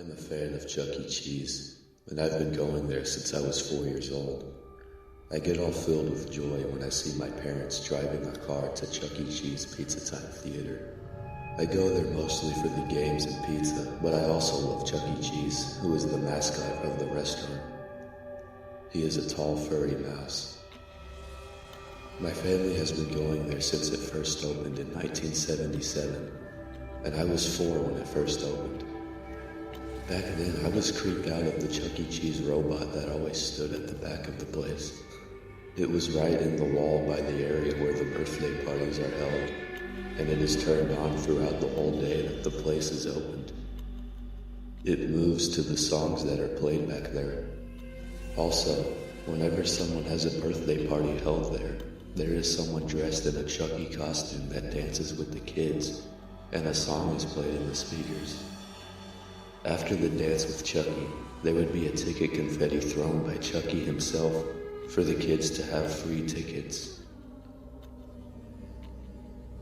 am a fan of Chuck E. Cheese, and I've been going there since I was 4 years old. I get all filled with joy when I see my parents driving a car to Chuck E. Cheese Pizza Time Theater. I go there mostly for the games and pizza, but I also love Chuck E. Cheese, who is the mascot of the restaurant. He is a tall, furry mouse. My family has been going there since it first opened in 1977, and I was 4 when it first opened. Back then, I was creeped out of the Chuck E. Cheese robot that always stood at the back of the place. It was right in the wall by the area where the birthday parties are held, and it is turned on throughout the whole day that the place is opened. It moves to the songs that are played back there. Also, whenever someone has a birthday party held there, there is someone dressed in a Chuck E. costume that dances with the kids, and a song is played in the speakers. After the dance with Chucky, there would be a ticket confetti thrown by Chucky himself for the kids to have free tickets.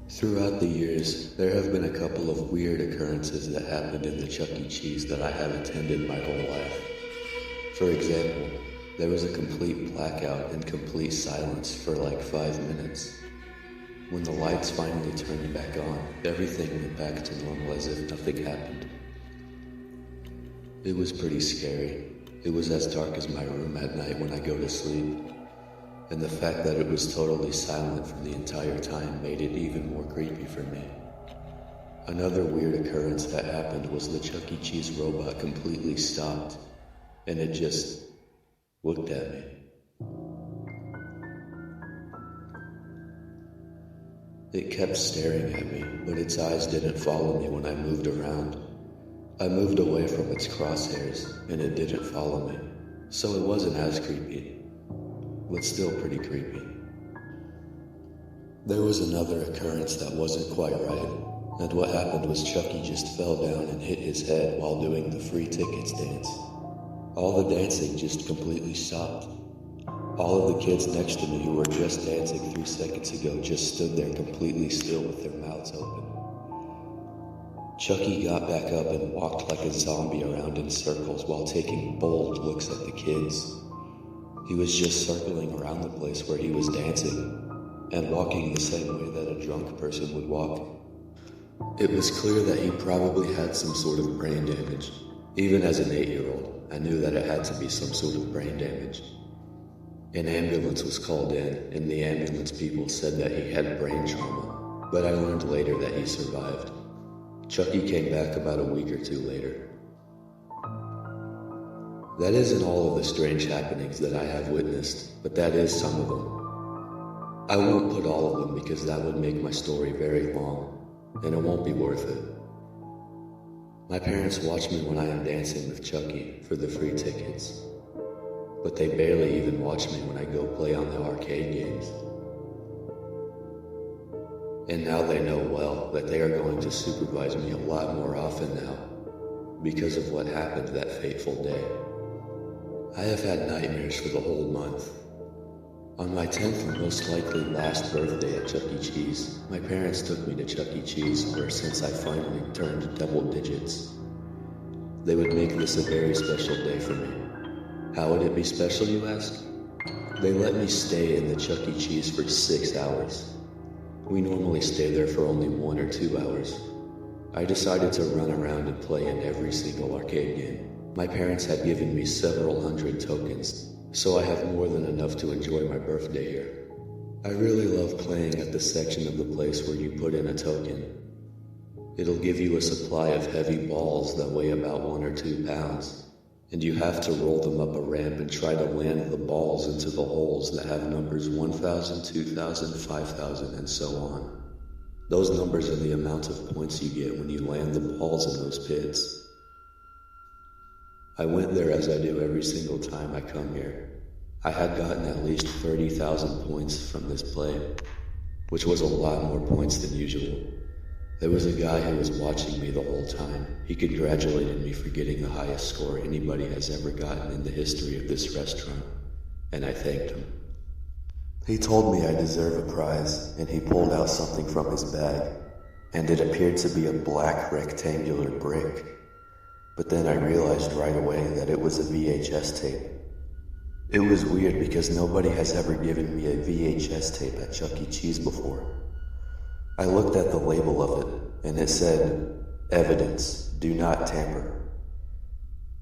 Throughout the years, there have been a couple of weird occurrences that happened in the Chuck E. Cheese that I have attended my whole life. For example, there was a complete blackout and complete silence for like 5 minutes. When the lights finally turned back on, everything went back to normal as if nothing happened. It was pretty scary. It was as dark as my room at night when I go to sleep. And the fact that it was totally silent for the entire time made it even more creepy for me. Another weird occurrence that happened was the Chuck E. Cheese robot completely stopped, and it just looked at me. It kept staring at me, but its eyes didn't follow me when I moved around. I moved away from its crosshairs, and it didn't follow me, so it wasn't as creepy, but still pretty creepy. There was another occurrence that wasn't quite right, and what happened was Chucky just fell down and hit his head while doing the free tickets dance. All the dancing just completely stopped. All of the kids next to me who were just dancing 3 seconds ago just stood there completely still with their mouths open. Chucky got back up and walked like a zombie around in circles while taking bold looks at the kids. He was just circling around the place where he was dancing and walking the same way that a drunk person would walk. It was clear that he probably had some sort of brain damage. Even as an 8-year-old, I knew that it had to be some sort of brain damage. An ambulance was called in, and the ambulance people said that he had brain trauma, but I learned later that he survived. Chucky came back about a week or 2 later. That isn't all of the strange happenings that I have witnessed, but that is some of them. I won't put all of them because that would make my story very long, and it won't be worth it. My parents watch me when I am dancing with Chucky for the free tickets, but they barely even watch me when I go play on the arcade games. And now they know well that they are going to supervise me a lot more often now because of what happened that fateful day. I have had nightmares for the whole month. On my 10th and most likely last birthday at Chuck E. Cheese, my parents took me to Chuck E. Cheese where since I finally turned double digits, they would make this a very special day for me. How would it be special, you ask? They let me stay in the Chuck E. Cheese for 6 hours. We normally stay there for only 1 or 2 hours. I decided to run around and play in every single arcade game. My parents had given me several hundred tokens, so I have more than enough to enjoy my birthday here. I really love playing at the section of the place where you put in a token. It'll give you a supply of heavy balls that weigh about 1 or 2 pounds. And you have to roll them up a ramp and try to land the balls into the holes that have numbers 1,000, 2,000, 5,000, and so on. Those numbers are the amount of points you get when you land the balls in those pits. I went there as I do every single time I come here. I had gotten at least 30,000 points from this play, which was a lot more points than usual. There was a guy who was watching me the whole time. He congratulated me for getting the highest score anybody has ever gotten in the history of this restaurant, and I thanked him. He told me I deserve a prize, and he pulled out something from his bag, and it appeared to be a black rectangular brick. But then I realized right away that it was a VHS tape. It was weird because nobody has ever given me a VHS tape at Chuck E. Cheese before. I looked at the label of it, and it said, "Evidence, do not tamper."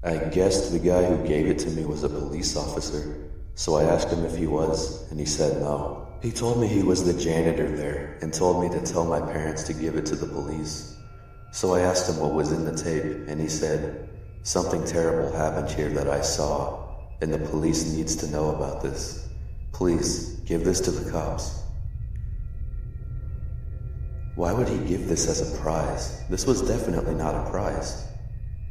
I guessed the guy who gave it to me was a police officer, so I asked him if he was, and he said no. He told me he was the janitor there, and told me to tell my parents to give it to the police. So I asked him what was in the tape, and he said, "Something terrible happened here that I saw, and the police needs to know about this. Please, give this to the cops." Why would he give this as a prize? This was definitely not a prize.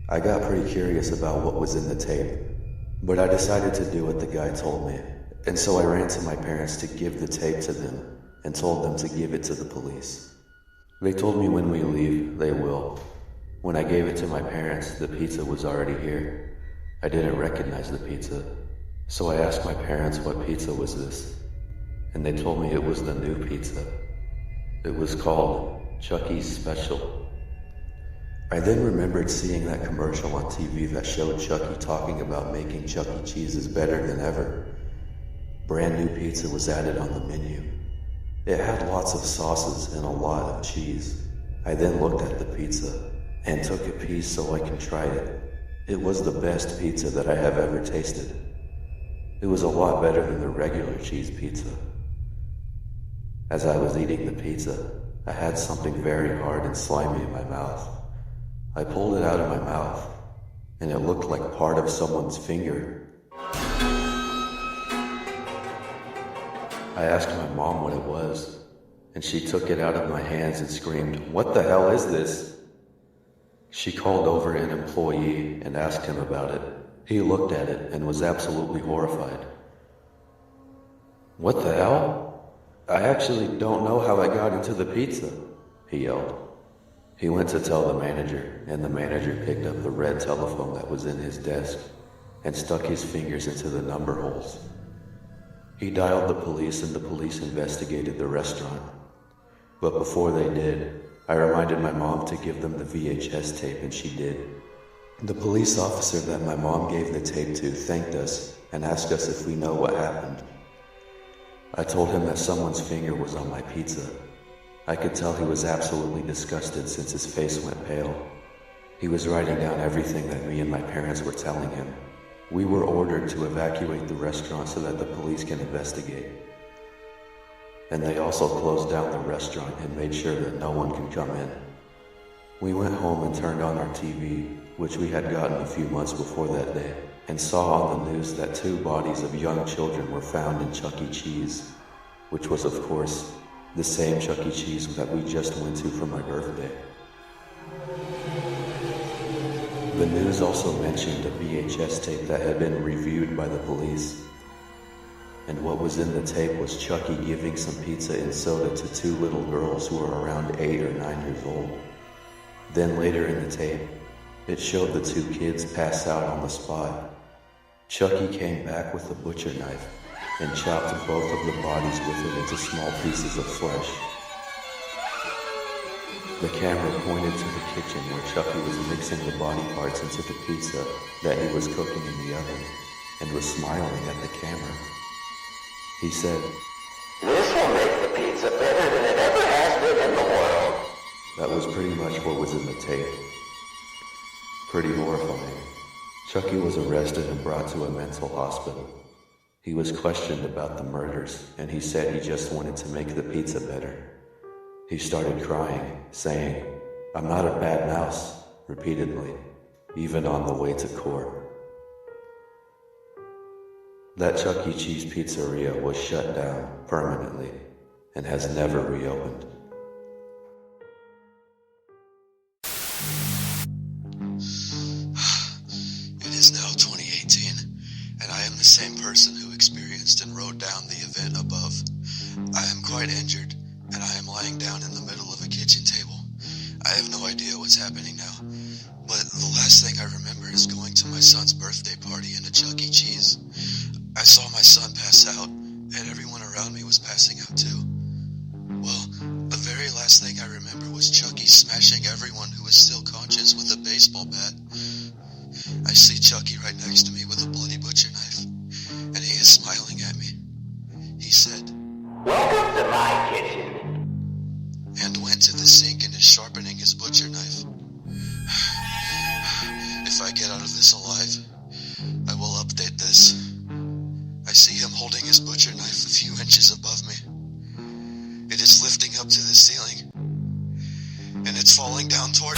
I got pretty curious about what was in the tape, but I decided to do what the guy told me, and so I ran to my parents to give the tape to them and told them to give it to the police. They told me when we leave, they will. When I gave it to my parents, the pizza was already here. I didn't recognize the pizza, so I asked my parents what pizza was this, and they told me it was the new pizza. It was called Chuck E.'s Special. I then remembered seeing that commercial on TV that showed Chucky talking about making Chuck E. Cheese's better than ever. Brand new pizza was added on the menu. It had lots of sauces and a lot of cheese. I then looked at the pizza and took a piece so I can try it. It was the best pizza that I have ever tasted. It was a lot better than the regular cheese pizza. As I was eating the pizza, I had something very hard and slimy in my mouth. I pulled it out of my mouth, and it looked like part of someone's finger. I asked my mom what it was, and she took it out of my hands and screamed, "What the hell is this?" She called over an employee and asked him about it. He looked at it and was absolutely horrified. "What the hell? I actually don't know how I got into the pizza," he yelled. He went to tell the manager, and the manager picked up the red telephone that was in his desk and stuck his fingers into the number holes. He dialed the police, and the police investigated the restaurant. But before they did, I reminded my mom to give them the VHS tape, and she did. The police officer that my mom gave the tape to thanked us and asked us if we know what happened. I told him that someone's finger was on my pizza. I could tell he was absolutely disgusted since his face went pale. He was writing down everything that me and my parents were telling him. We were ordered to evacuate the restaurant so that the police can investigate. And they also closed down the restaurant and made sure that no one could come in. We went home and turned on our TV, which we had gotten a few months before that day, and saw on the news that 2 bodies of young children were found in Chuck E. Cheese, which was, of course, the same Chuck E. Cheese that we just went to for my birthday. The news also mentioned a VHS tape that had been reviewed by the police. And what was in the tape was Chucky giving some pizza and soda to 2 little girls who were around 8 or 9 years old. Then later in the tape, it showed the 2 kids pass out on the spot. Chucky came back with a butcher knife and chopped both of the bodies with it into small pieces of flesh. The camera pointed to the kitchen where Chucky was mixing the body parts into the pizza that he was cooking in the oven and was smiling at the camera. He said, "This will make the pizza better than it ever has been in the world." That was pretty much what was in the tape. Pretty horrifying. Chucky was arrested and brought to a mental hospital. He was questioned about the murders, and he said he just wanted to make the pizza better. He started crying, saying, "I'm not a bad mouse," repeatedly, even on the way to court. That Chuck E. Cheese pizzeria was shut down permanently and has never reopened. It is now 2018, and I am the same person who experienced and wrote down the event above. I am quite injured, and I am lying down in the middle of a kitchen table. I have no idea what's happening now, but the last thing I remember is going to my son's birthday party in a Chuck E. Cheese. I saw my son pass out, and everyone around me was passing out too. Well, the very last thing I remember was Chucky smashing everyone who was still conscious with a baseball bat. I see Chucky right next to me with a bloody butcher knife, and he is smiling at me. He said, "Welcome to my kitchen." and went to the sink and is sharpening his butcher knife. If I get out of this alive, I will update this. I see him holding his butcher knife a few inches above me. It is lifting up to the ceiling, and it's falling down toward